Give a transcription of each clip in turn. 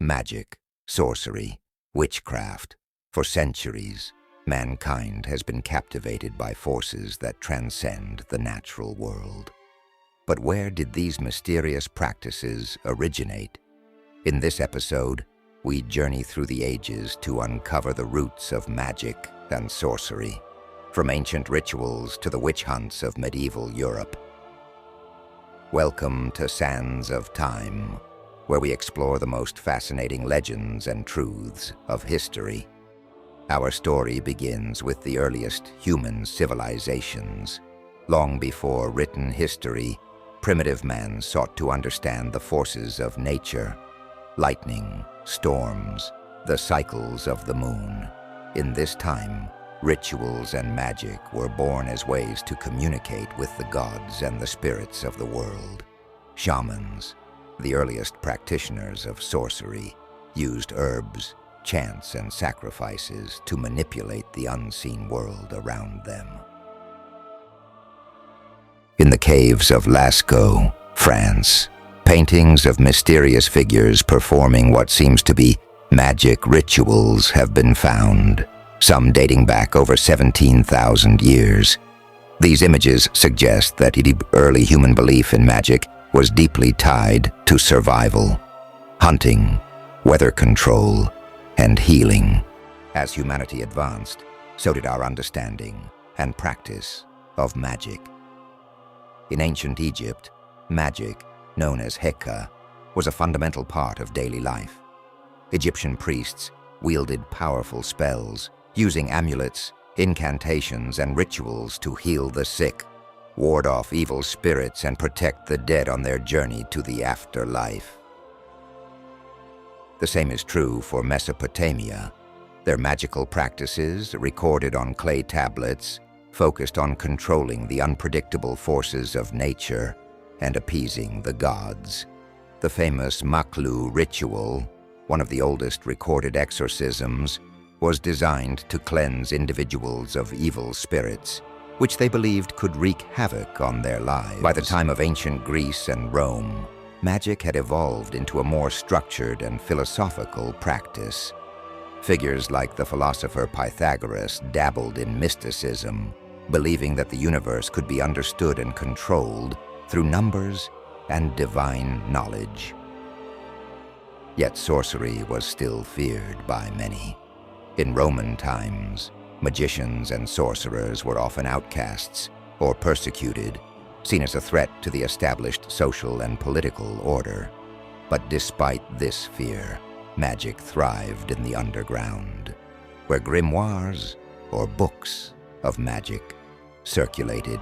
Magic, sorcery, witchcraft. For centuries, mankind has been captivated by forces that transcend the natural world. But where did these mysterious practices originate? In this episode, we journey through the ages to uncover the roots of magic and sorcery, from ancient rituals to the witch hunts of medieval Europe. Welcome to Sands of Time, where we explore the most fascinating legends and truths of history. Our story begins with the earliest human civilizations. Long before written history, primitive man sought to understand the forces of nature, lightning, storms, the cycles of the moon. In this time, rituals and magic were born as ways to communicate with the gods and the spirits of the world. Shamans, the earliest practitioners of sorcery, used herbs, chants, and sacrifices to manipulate the unseen world around them. In the caves of Lascaux, France, paintings of mysterious figures performing what seems to be magic rituals have been found, some dating back over 17,000 years. These images suggest that early human belief in magic was deeply tied to survival, hunting, weather control, and healing. As humanity advanced, so did our understanding and practice of magic. In ancient Egypt, magic, known as Heka, was a fundamental part of daily life. Egyptian priests wielded powerful spells, using amulets, incantations, and rituals to heal the sick, ward off evil spirits, and protect the dead on their journey to the afterlife. The same is true for Mesopotamia. Their magical practices, recorded on clay tablets, focused on controlling the unpredictable forces of nature and appeasing the gods. The famous Maklu ritual, one of the oldest recorded exorcisms, was designed to cleanse individuals of evil spirits, which they believed could wreak havoc on their lives. By the time of ancient Greece and Rome, magic had evolved into a more structured and philosophical practice. Figures like the philosopher Pythagoras dabbled in mysticism, believing that the universe could be understood and controlled through numbers and divine knowledge. Yet sorcery was still feared by many. In Roman times, magicians and sorcerers were often outcasts or persecuted, seen as a threat to the established social and political order. But despite this fear, magic thrived in the underground, where grimoires, or books of magic, circulated.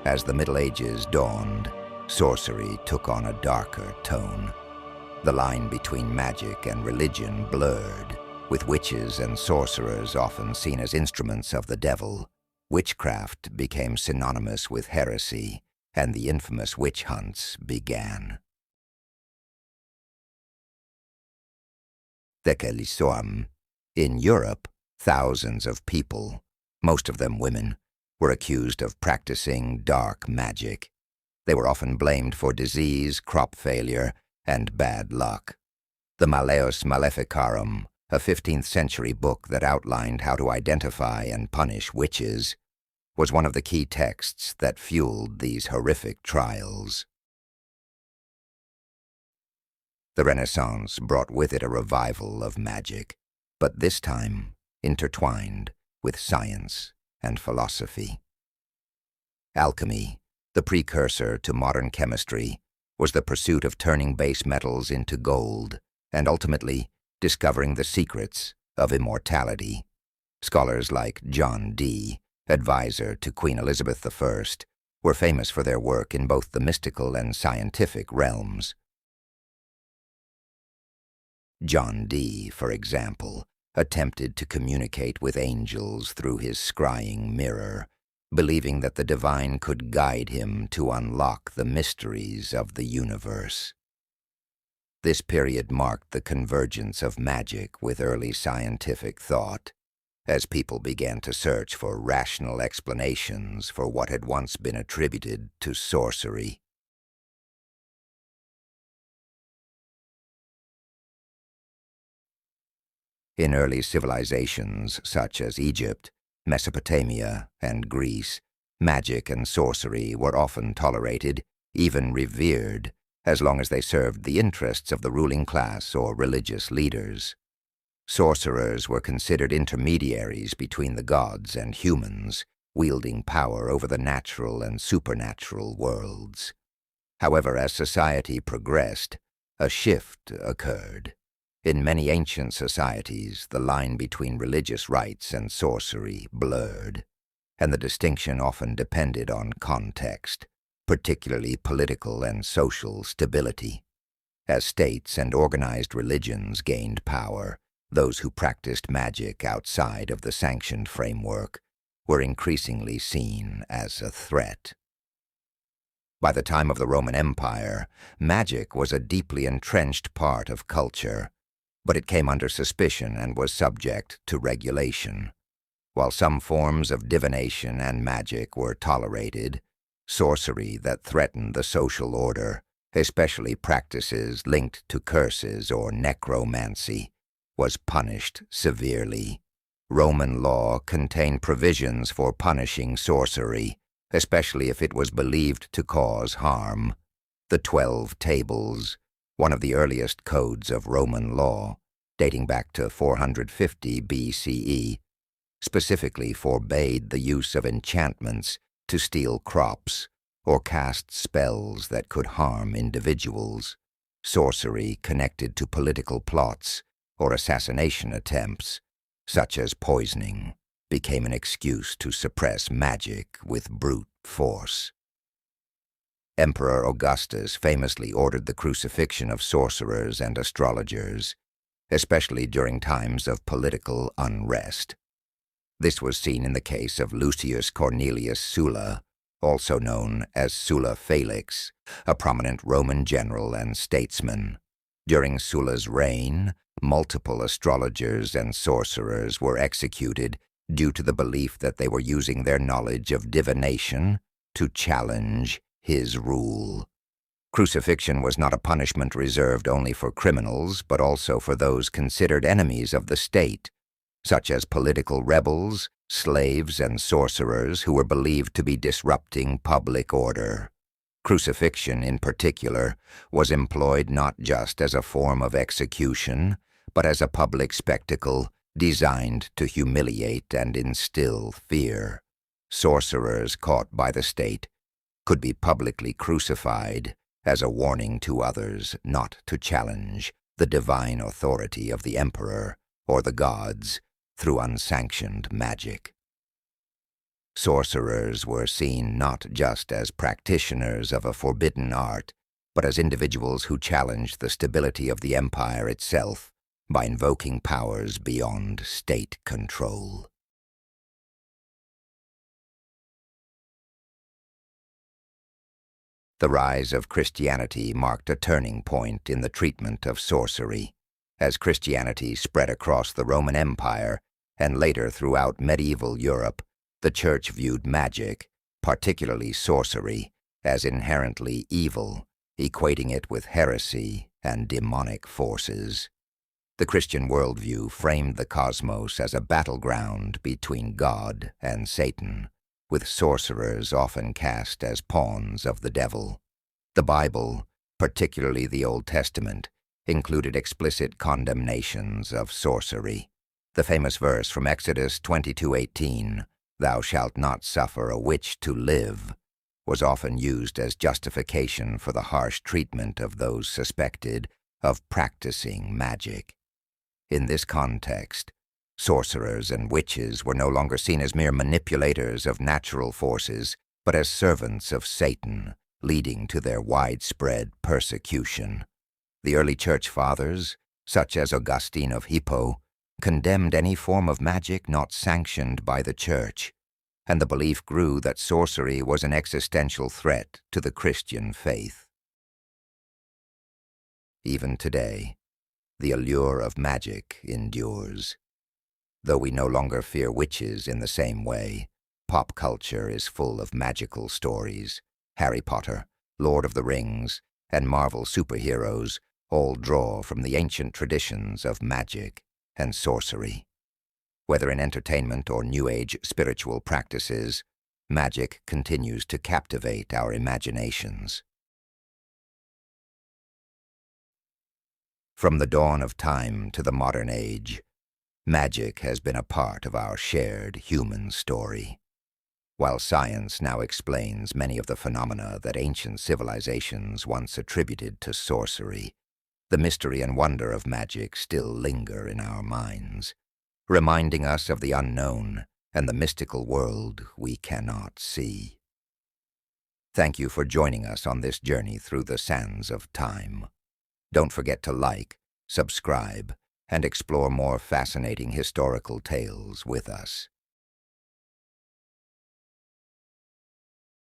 As the Middle Ages dawned, sorcery took on a darker tone. The line between magic and religion blurred, with witches and sorcerers often seen as instruments of the devil. Witchcraft became synonymous with heresy, and the infamous witch hunts began. In Europe, thousands of people, most of them women, were accused of practicing dark magic. They were often blamed for disease, crop failure, and bad luck. The Malleus Maleficarum, a 15th century book that outlined how to identify and punish witches, was one of the key texts that fueled these horrific trials. The Renaissance brought with it a revival of magic, but this time intertwined with science and philosophy. Alchemy, the precursor to modern chemistry, was the pursuit of turning base metals into gold and ultimately discovering the secrets of immortality. Scholars like John Dee, advisor to Queen Elizabeth I, were famous for their work in both the mystical and scientific realms. John Dee, for example, attempted to communicate with angels through his scrying mirror, believing that the divine could guide him to unlock the mysteries of the universe. This period marked the convergence of magic with early scientific thought, as people began to search for rational explanations for what had once been attributed to sorcery. In early civilizations such as Egypt, Mesopotamia, and Greece, magic and sorcery were often tolerated, even revered, as long as they served the interests of the ruling class or religious leaders. Sorcerers were considered intermediaries between the gods and humans, wielding power over the natural and supernatural worlds. However, as society progressed, a shift occurred. In many ancient societies, the line between religious rites and sorcery blurred, and the distinction often depended on context, particularly political and social stability. As states and organized religions gained power, those who practiced magic outside of the sanctioned framework were increasingly seen as a threat. By the time of the Roman Empire, magic was a deeply entrenched part of culture, but it came under suspicion and was subject to regulation. While some forms of divination and magic were tolerated, sorcery that threatened the social order, especially practices linked to curses or necromancy, was punished severely. Roman law contained provisions for punishing sorcery, especially if it was believed to cause harm. The 12 Tables, one of the earliest codes of Roman law, dating back to 450 BCE, specifically forbade the use of enchantments to steal crops or cast spells that could harm individuals. Sorcery connected to political plots or assassination attempts, such as poisoning, became an excuse to suppress magic with brute force. Emperor Augustus famously ordered the crucifixion of sorcerers and astrologers, especially during times of political unrest. This was seen in the case of Lucius Cornelius Sulla, also known as Sulla Felix, a prominent Roman general and statesman. During Sulla's reign, multiple astrologers and sorcerers were executed due to the belief that they were using their knowledge of divination to challenge his rule. Crucifixion was not a punishment reserved only for criminals, but also for those considered enemies of the state, such as political rebels, slaves, and sorcerers who were believed to be disrupting public order. Crucifixion, in particular, was employed not just as a form of execution, but as a public spectacle designed to humiliate and instill fear. Sorcerers caught by the state could be publicly crucified as a warning to others not to challenge the divine authority of the emperor or the gods through unsanctioned magic. Sorcerers were seen not just as practitioners of a forbidden art, but as individuals who challenged the stability of the empire itself by invoking powers beyond state control. The rise of Christianity marked a turning point in the treatment of sorcery. As Christianity spread across the Roman Empire and later throughout medieval Europe, the Church viewed magic, particularly sorcery, as inherently evil, equating it with heresy and demonic forces. The Christian worldview framed the cosmos as a battleground between God and Satan, with sorcerers often cast as pawns of the devil. The Bible, particularly the Old Testament, included explicit condemnations of sorcery. The famous verse from Exodus 22:18, "Thou shalt not suffer a witch to live," was often used as justification for the harsh treatment of those suspected of practicing magic. In this context, sorcerers and witches were no longer seen as mere manipulators of natural forces, but as servants of Satan, leading to their widespread persecution. The early church fathers, such as Augustine of Hippo, condemned any form of magic not sanctioned by the church, and the belief grew that sorcery was an existential threat to the Christian faith. Even today, the allure of magic endures. Though we no longer fear witches in the same way, pop culture is full of magical stories. Harry Potter, Lord of the Rings, and Marvel superheroes all draw from the ancient traditions of magic and sorcery. Whether in entertainment or New Age spiritual practices, magic continues to captivate our imaginations. From the dawn of time to the modern age, magic has been a part of our shared human story. While science now explains many of the phenomena that ancient civilizations once attributed to sorcery, the mystery and wonder of magic still linger in our minds, reminding us of the unknown and the mystical world we cannot see. Thank you for joining us on this journey through the sands of time. Don't forget to like, subscribe, and explore more fascinating historical tales with us.